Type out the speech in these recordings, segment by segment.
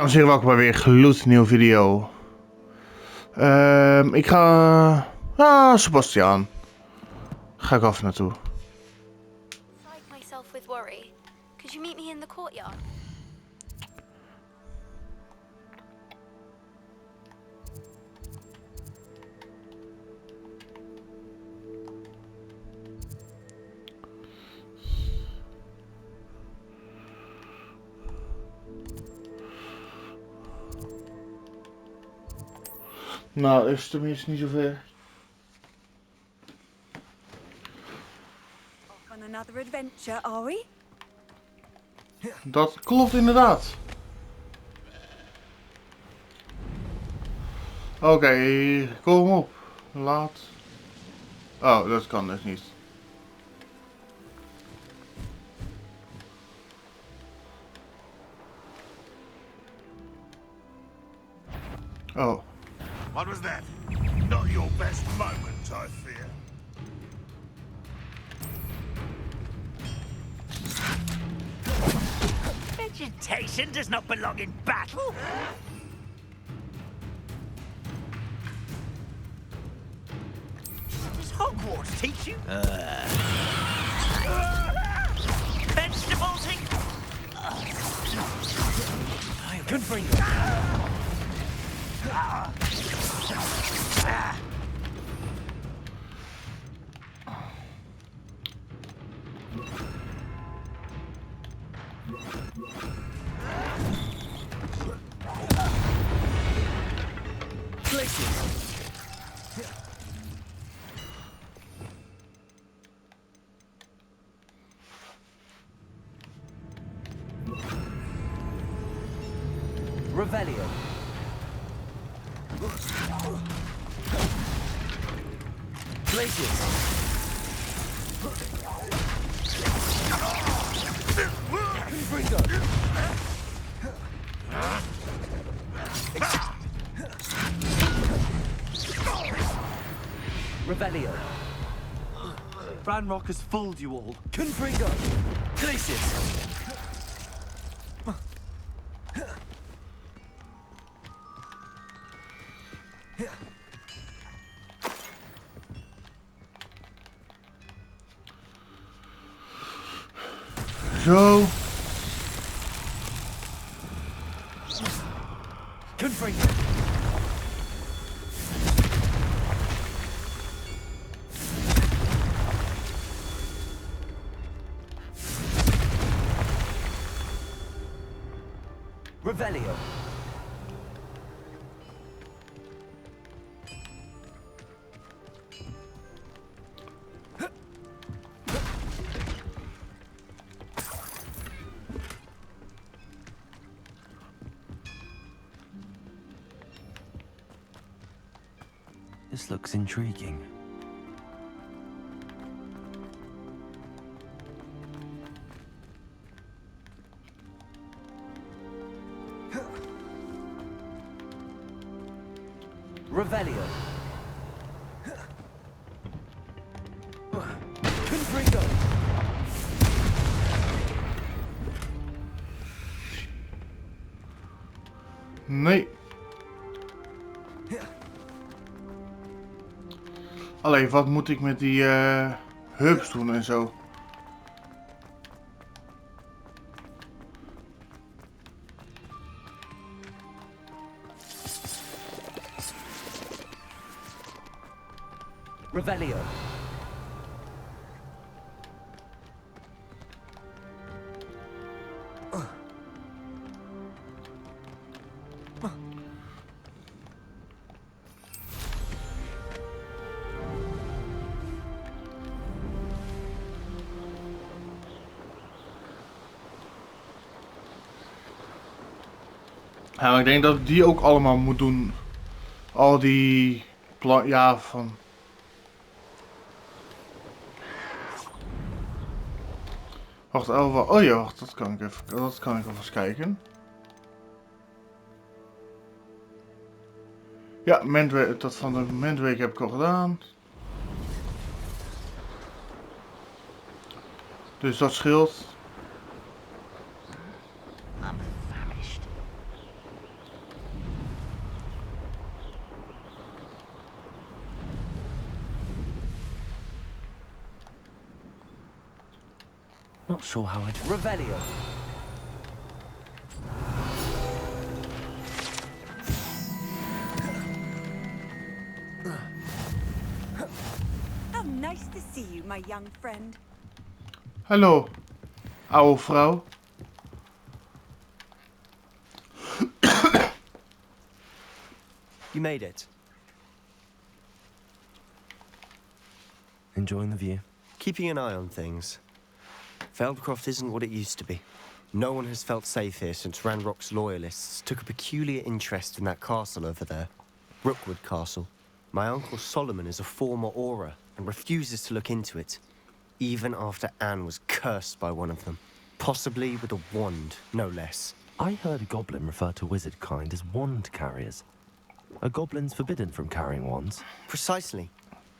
Dames en heren, welkom bij weer een gloednieuwe video. Ik ga... Sebastiaan. Ga ik af naartoe. Myself with worry. Could you meet me in the courtyard? Nou, is het tenminste niet zover. On another adventure, are we? Dat klopt inderdaad. Oké, kom op. Laat. Oh, dat kan dus niet. Oh. What was that? Not your best moment, I fear. Vegetation does not belong in battle. Does Hogwarts teach you? Vegetables in... Good for you. Revelio. Places. Revelio. Ranrock has fooled you all. Confringo. Places. Zo. Confringo. Revelio. This looks intriguing. Revelio. Confringo. Nee. Allee, wat moet ik met die hubs doen en zo? Revelio. Ja, maar ik denk dat ik die ook allemaal moet doen. Al die plan, ja, van... Wacht, oh ja, wacht, dat kan ik alvast kijken. Ja, dat van de Mendweek heb ik al gedaan. Dus dat scheelt. Not sure how I'd... Revelio. How nice to see you, my young friend. Hallo, oude vrouw. You made it. Enjoying the view? Keeping an eye on things. Feldcroft isn't what it used to be. No one has felt safe here since Ranrock's loyalists took a peculiar interest in that castle over there. Rookwood Castle. My uncle Solomon is a former Auror and refuses to look into it, even after Anne was cursed by one of them. Possibly with a wand, no less. I heard a goblin refer to wizard kind as wand carriers. Are goblins forbidden from carrying wands? Precisely.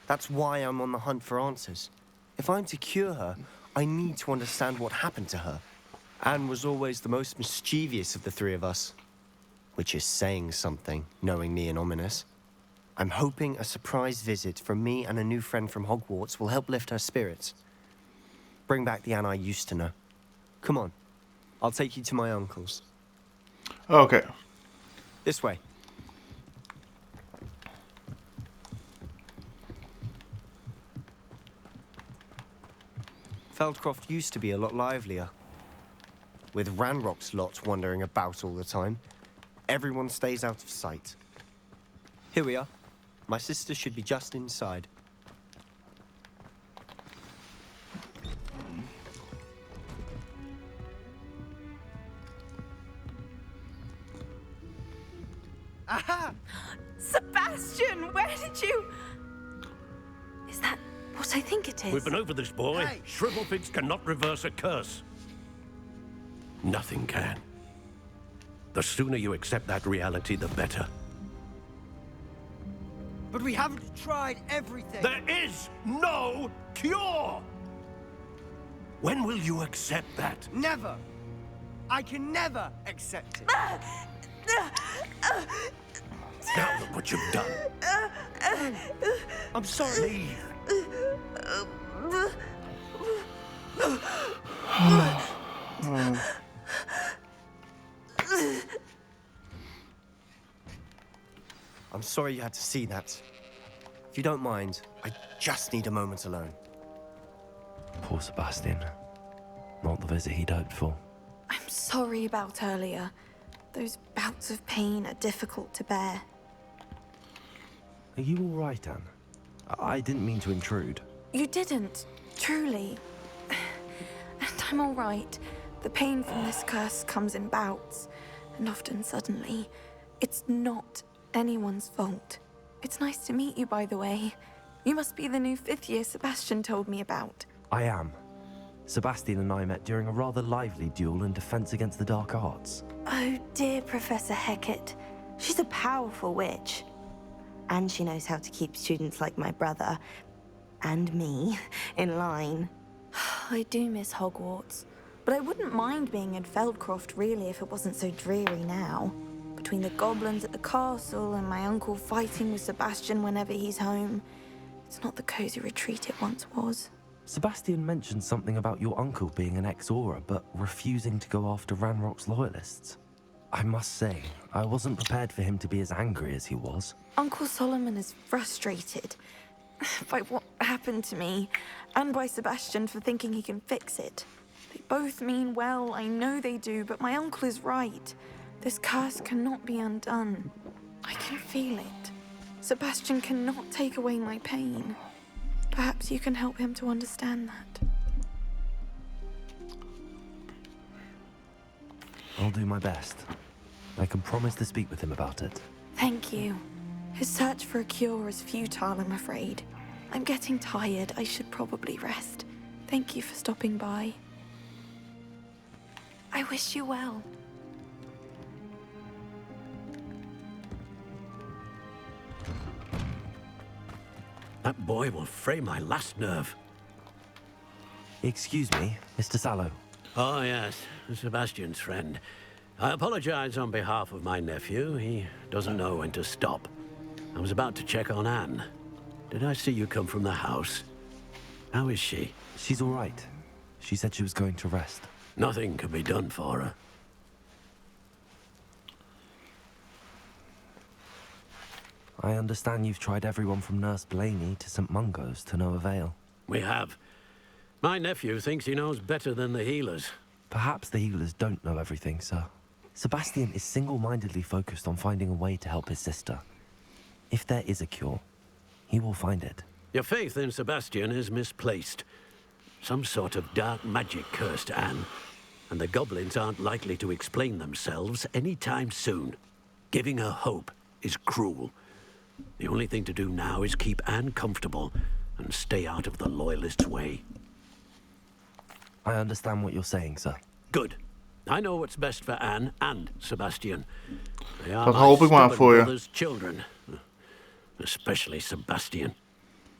That's why I'm on the hunt for answers. If I'm to cure her, I need to understand what happened to her. Anne was always the most mischievous of the three of us. Which is saying something, knowing me and ominous. I'm hoping a surprise visit from me and a new friend from Hogwarts will help lift her spirits. Bring back the Anne I used to know. Come on. I'll take you to my uncle's. Oké. This way. Feldcroft used to be a lot livelier. With Ranrock's lot wandering about all the time, everyone stays out of sight. Here we are. My sister should be just inside. Aha! Sebastian, where did you... Is that what I think it is? We've been over this, boy. Hey. Shrivelfigs cannot reverse a curse. Nothing can. The sooner you accept that reality, the better. But we haven't tried everything. There is no cure! When will you accept that? Never. I can never accept it. Now look what you've done. I'm sorry. I'm sorry you had to see that. If you don't mind, I just need a moment alone. Poor Sebastian. Not the visit he'd hoped for. I'm sorry about earlier. Those bouts of pain are difficult to bear. Are you all right, Anne? I didn't mean to intrude. You didn't, truly. And I'm all right. The pain from this curse comes in bouts, and often suddenly. It's not anyone's fault. It's nice to meet you, by the way. You must be the new 5th year Sebastian told me about. I am. Sebastian and I met during a rather lively duel in defense against the dark arts. Oh, dear Professor Hecat. She's a powerful witch. And she knows how to keep students like my brother, and me, in line. I do miss Hogwarts, but I wouldn't mind being in Feldcroft, really, if it wasn't so dreary now. Between the goblins at the castle and my uncle fighting with Sebastian whenever he's home, it's not the cozy retreat it once was. Sebastian mentioned something about your uncle being an ex-Auror, but refusing to go after Ranrock's loyalists. I must say, I wasn't prepared for him to be as angry as he was. Uncle Solomon is frustrated by what happened to me, and by Sebastian for thinking he can fix it. They both mean well, I know they do, but my uncle is right. This curse cannot be undone. I can feel it. Sebastian cannot take away my pain. Perhaps you can help him to understand that. I'll do my best. I can promise to speak with him about it. Thank you. His search for a cure is futile, I'm afraid. I'm getting tired. I should probably rest. Thank you for stopping by. I wish you well. That boy will fray my last nerve. Excuse me, Mr. Sallow. Oh, yes, Sebastian's friend. I apologize on behalf of my nephew. He doesn't know when to stop. I was about to check on Anne. Did I see you come from the house? How is she? She's all right. She said she was going to rest. Nothing can be done for her. I understand you've tried everyone from Nurse Blaney to St. Mungo's to no avail. We have. My nephew thinks he knows better than the healers. Perhaps the healers don't know everything, sir. Sebastian is single-mindedly focused on finding a way to help his sister. If there is a cure, he will find it. Your faith in Sebastian is misplaced. Some sort of dark magic cursed Anne, and the goblins aren't likely to explain themselves anytime soon. Giving her hope is cruel. The only thing to do now is keep Anne comfortable and stay out of the Loyalists' way. I understand what you're saying, sir. Good. I know what's best for Anne and Sebastian. They are Dat my hoop ik maar stubborn voor je. brother's children. Especially Sebastian.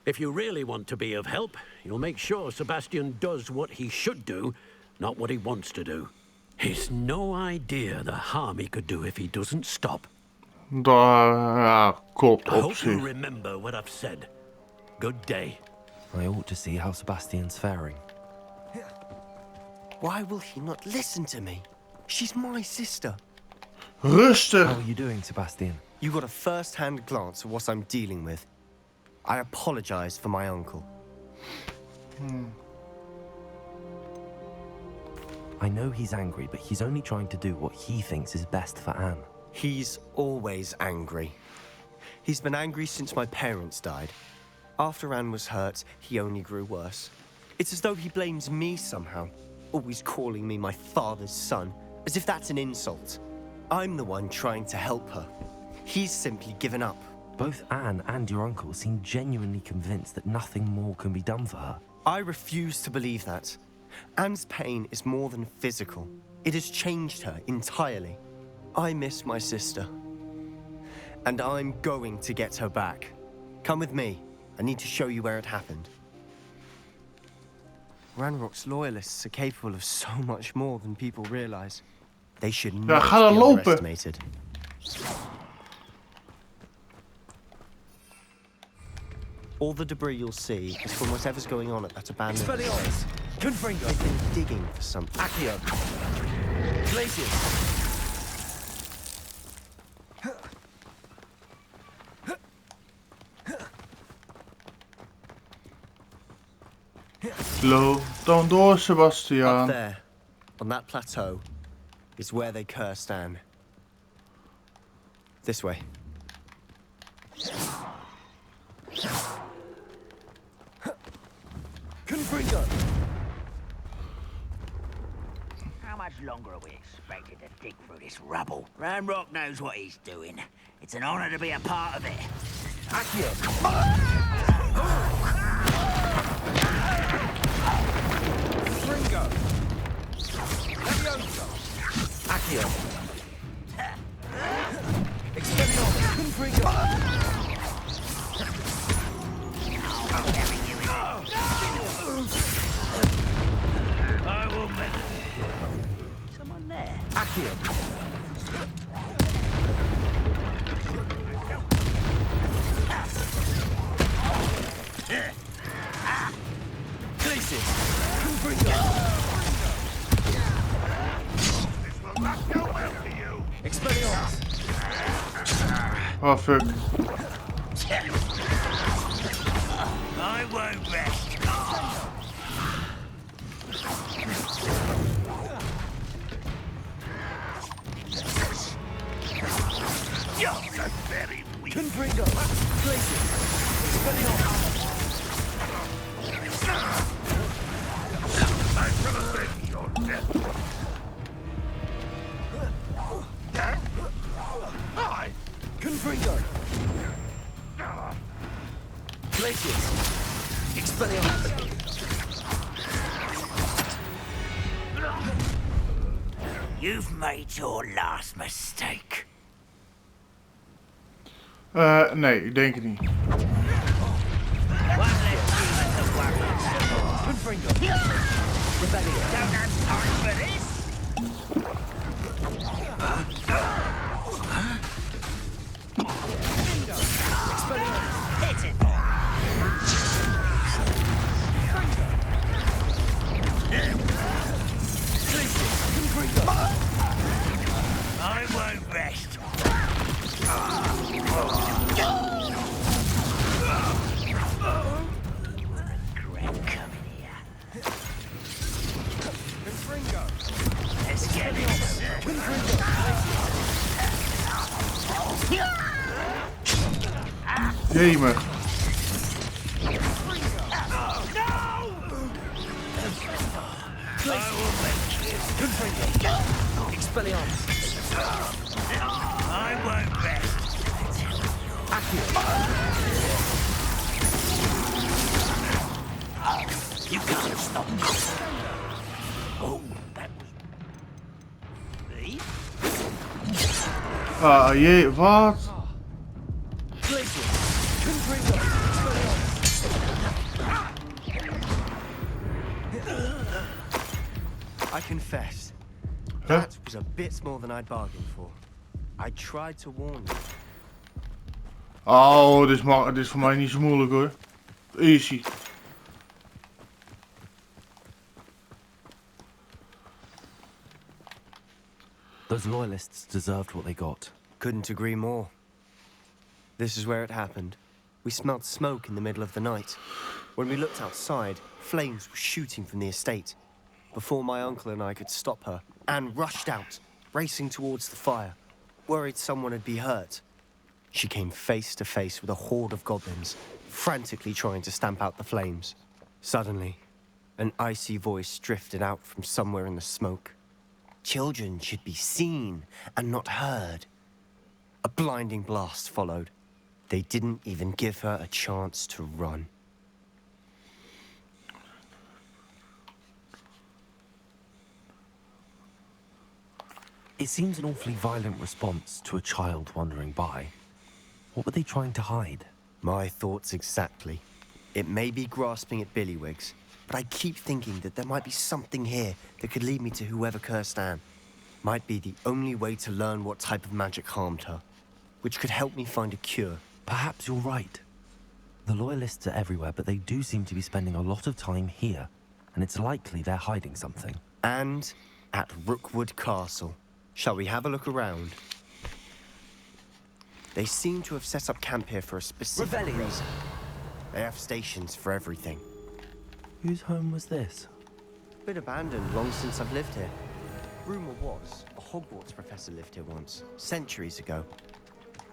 If you really want to be of help, you'll make sure Sebastian does what he should do, not what he wants to do. He's no idea the harm he could do if he doesn't stop. Ja, klopt I op hope you zich. remember what I've said. Good day. I ought to see how Sebastian's faring. Why will he not listen to me? She's my sister. Rustig. How are you doing, Sebastian? You got a first-hand glance at what I'm dealing with. I apologize for my uncle. I know he's angry, but he's only trying to do what he thinks is best for Anne. He's always angry. He's been angry since my parents died. After Anne was hurt, he only grew worse. It's as though he blames me somehow, always calling me my father's son, as if that's an insult. I'm the one trying to help her. He's simply given up. Both Anne and your uncle seem genuinely convinced that nothing more can be done for her. I refuse to believe that. Anne's pain is more than physical. It has changed her entirely. I miss my sister. And I'm going to get her back. Come with me. I need to show you where it happened. Ranrock's loyalists are capable of so much more than people realize. They should not ga dan be lopen. underestimated. All the debris you'll see is from whatever's going on at that abandoned... They've been digging for something. Accio. Glaciers. Loop dan door, Up Sebastian. there, on that plateau, is where they cursed Anne. This way. Confringo. How much longer are we expected to dig through this rubble? Ranrock knows what he's doing. It's an honor to be a part of it. Accio. Fringo. Levioso. Accio. Expelliarmus. Confringo. I will meddle. Someone there. Accio. Glaciers. Confringo. This will not go well for you. Expelliarmus. Oh, fuck. I won't rest. You're very weak. Confringo. Glaciers. Expelliarmus. I shall avenge your death. Hi. Confringo. Glaciers. Expelliarmus. You've made your last mistake. Nee, ik denk het niet. One less human to worry. Confringo. Rebellion. Don't have time for this. Hit it. Jemig. I won't rest. You can't stop me. Oh, that was... Me? Ah, jee, wat? I confess, that was a bit more than I'd bargained for. I tried to warn you. Oh, dit is voor mij niet zo moeilijk hoor. Easy. Those loyalists deserved what they got. Couldn't agree more. This is where it happened. We smelled smoke in the middle of the night. When we looked outside, flames were shooting from the estate. Before my uncle and I could stop her, Anne rushed out, racing towards the fire, worried someone had been hurt. She came face to face with a horde of goblins, frantically trying to stamp out the flames. Suddenly, an icy voice drifted out from somewhere in the smoke. Children should be seen and not heard. A blinding blast followed. They didn't even give her a chance to run. It seems an awfully violent response to a child wandering by. What were they trying to hide? My thoughts exactly. It may be grasping at Billywigs, but I keep thinking that there might be something here that could lead me to whoever cursed Anne. Might be the only way to learn what type of magic harmed her, which could help me find a cure. Perhaps you're right. The loyalists are everywhere, but they do seem to be spending a lot of time here, and it's likely they're hiding something. And at Rookwood Castle. Shall we have a look around? They seem to have set up camp here for a specific reason. They have stations for everything. Whose home was this? Been abandoned long since I've lived here. Rumor was, a Hogwarts professor lived here once, centuries ago.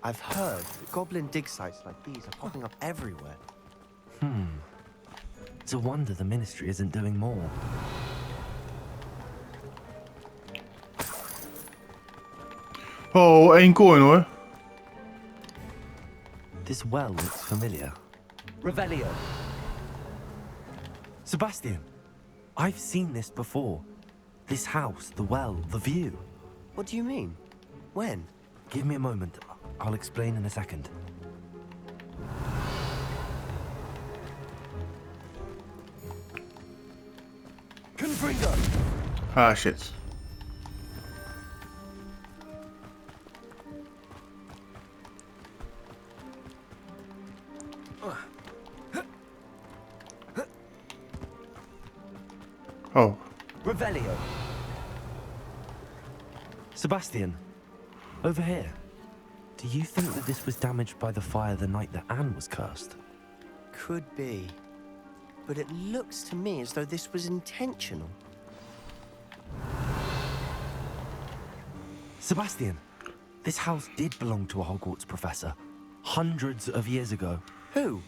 I've heard that goblin dig sites like these are popping up everywhere. It's a wonder the Ministry isn't doing more. Oh, 1 coin hoor. This well looks familiar. Revelio. Sebastian, I've seen this before. This house, the well, the view. What do you mean? When? Give me a moment. I'll explain in a second. Confringo. Ah, shit. Oh. Revelio. Sebastian, over here. Do you think that this was damaged by the fire the night that Anne was cursed? Could be. But it looks to me as though this was intentional. Sebastian, this house did belong to a Hogwarts professor. Hundreds of years ago. Who?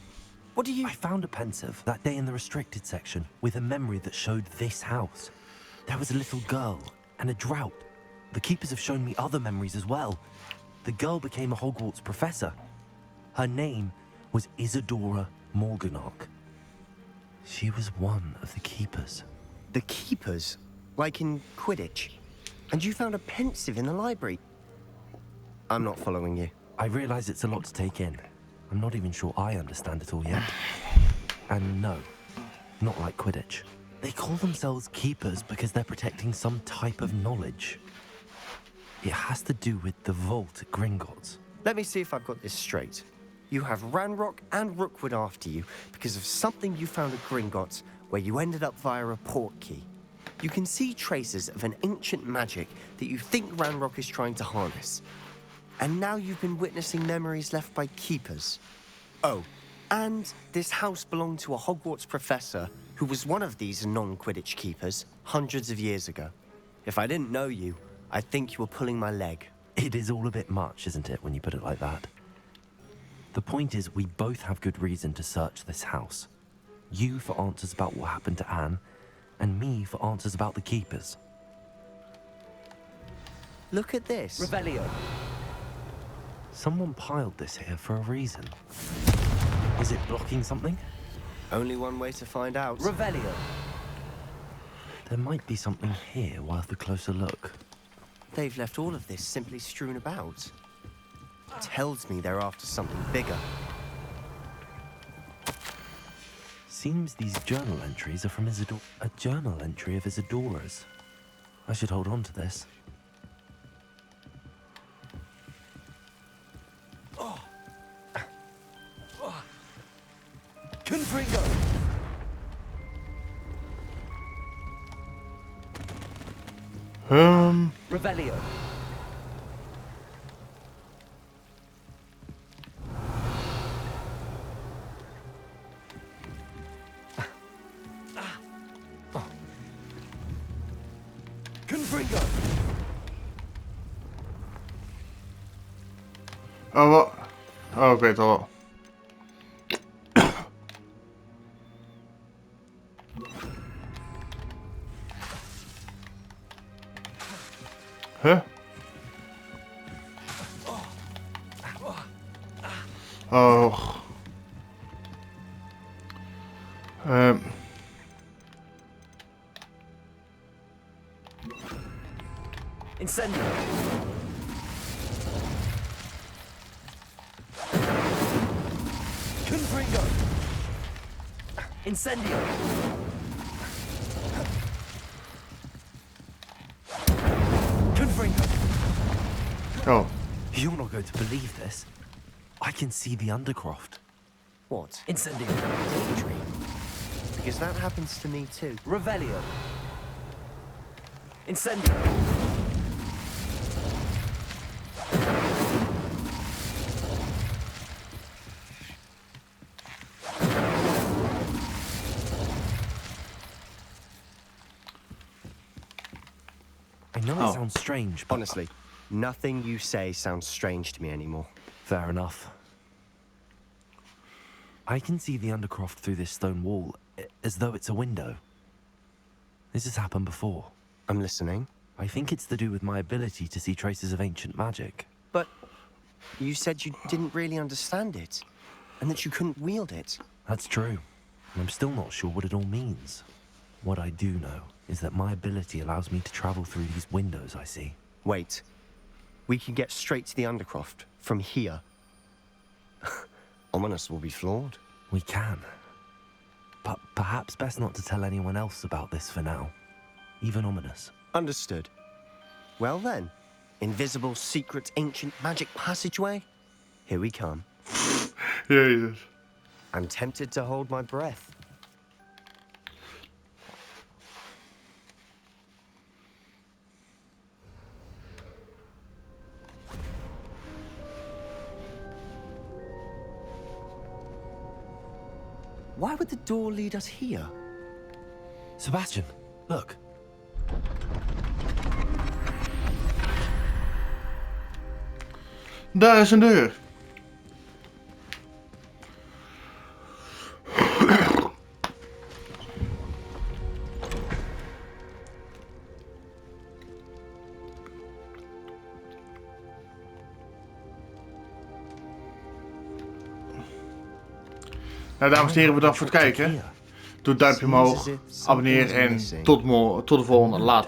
What do you... I found a pensive that day in the restricted section with a memory that showed this house. There was a little girl and a drought. The keepers have shown me other memories as well. The girl became a Hogwarts professor. Her name was Isadora Morganach. She was one of the keepers. The keepers? Like in Quidditch? And you found a pensive in the library? I'm not following you. I realize it's a lot to take in. I'm not even sure I understand it all yet. And no, not like Quidditch. They call themselves keepers because they're protecting some type of knowledge. It has to do with the vault at Gringotts. Let me see if I've got this straight. You have Ranrock and Rookwood after you because of something you found at Gringotts where you ended up via a port key. You can see traces of an ancient magic that you think Ranrock is trying to harness. And now you've been witnessing memories left by keepers. Oh, and this house belonged to a Hogwarts professor who was one of these non-Quidditch keepers hundreds of years ago. If I didn't know you, I'd think you were pulling my leg. It is all a bit much, isn't it, when you put it like that? The point is, we both have good reason to search this house. You for answers about what happened to Anne, and me for answers about the keepers. Look at this. Revelio. Someone piled this here for a reason. Is it blocking something? Only one way to find out. Revelio. There might be something here worth a closer look. They've left all of this simply strewn about. Tells me they're after something bigger. Seems these journal entries are from Isidore. A journal entry of Isidora's. I should hold on to this. Confringo. Revelio. Confringo. Oh, wat? Oh, ik weet al wel. Huh? Oh. Incendio. Confringo. Incendio. Confringo. Oh. You're not going to believe this. I can see the Undercroft. What? Incendio. Daydream? Because that happens to me too. Revelio. Incendio. I know it sounds strange, but... Honestly, nothing you say sounds strange to me anymore. Fair enough. I can see the Undercroft through this stone wall, as though it's a window. This has happened before. I'm listening. I think it's to do with my ability to see traces of ancient magic. But you said you didn't really understand it, and that you couldn't wield it. That's true. And I'm still not sure what it all means. What I do know is that my ability allows me to travel through these windows I see. Wait. We can get straight to the Undercroft from here. Ominous will be flawed. We can. But perhaps best not to tell anyone else about this for now. Even Ominous. Understood. Well then, invisible, secret, ancient magic passageway? Here we come. Jezus. I'm tempted to hold my breath. Why would the door lead us here? Sebastian, look. Daar is een deur. Nou, dames en heren, bedankt voor het kijken. Doe het duimpje omhoog, abonneer en tot de volgende. Later.